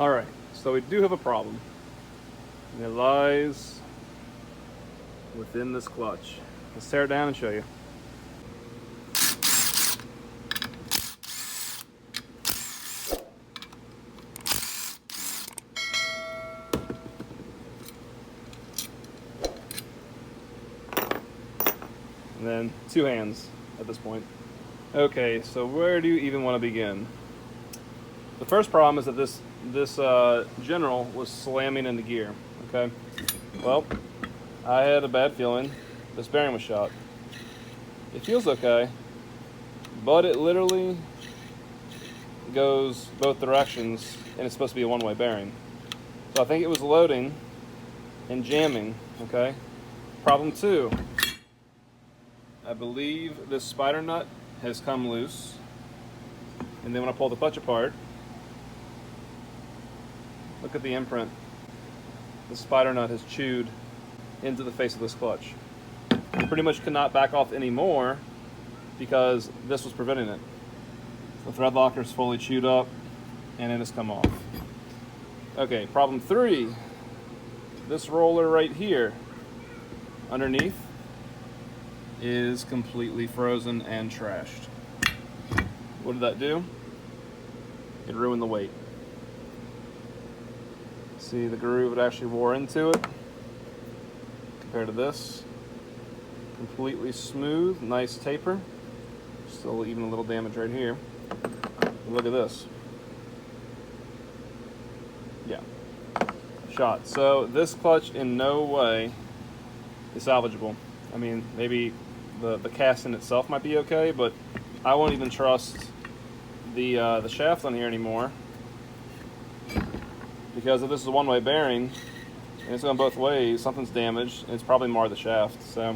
Alright, so we do have a problem. And it lies within this clutch. Let's tear it down and show you. And then two hands at this point. Okay, so where do you even want to begin? The first problem is that this general was slamming into gear. Okay, well, I had a bad feeling this bearing was shot. It feels okay, but it literally goes both directions, and it's supposed to be a one-way bearing. So I think it was loading and jamming. Okay, problem two. I believe this spider nut has come loose, and then when I pull the clutch apart, look at the imprint. The spider nut has chewed into the face of this clutch. I pretty much could not back off anymore because this was preventing it. The thread locker is fully chewed up and it has come off. Okay, problem three. This roller right here underneath is completely frozen and trashed. What did that do? It ruined the weight. See, the groove, it actually wore into it compared to this. Completely smooth, nice taper. Still even a little damage right here. Look at this. Yeah, shot. So this clutch in no way is salvageable. I mean, maybe the casting itself might be okay, but I won't even trust the shaft on here anymore, because if this is a one-way bearing and it's going both ways, something's damaged and it's probably marred the shaft. So